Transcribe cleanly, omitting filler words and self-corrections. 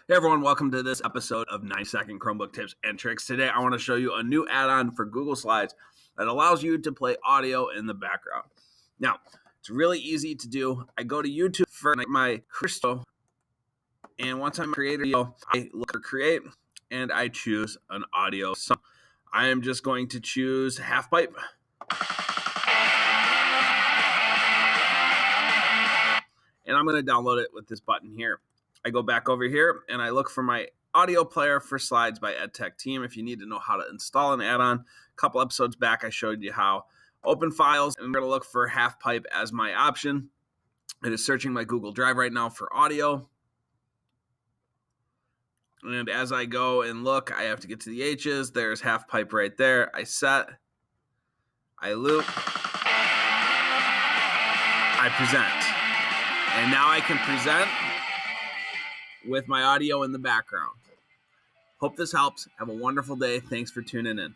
Hey everyone, welcome to this episode of 9-second Chromebook tips and tricks. Today I want to show you a new add-on for Google Slides that allows you to play audio in the background. Now, it's really easy to do. I go to YouTube for my Crystal, and once I'm a creator, I look for create, and I choose an audio song. I am just going to choose half pipe. And I'm going to download it with this button here. I go back over here and I look for my AudioPlayer for Slides by EdTechTeam. If you need to know how to install an add-on, a couple episodes back I showed you how. Open files, and I'm going to look for half pipe as my option. It is searching my Google Drive right now for audio. And as I go and look, I have to get to the H's. There's half pipe right there. I set, I loop, I present. And now I can present with my audio in the background. Hope this helps. Have a wonderful day. Thanks for tuning in.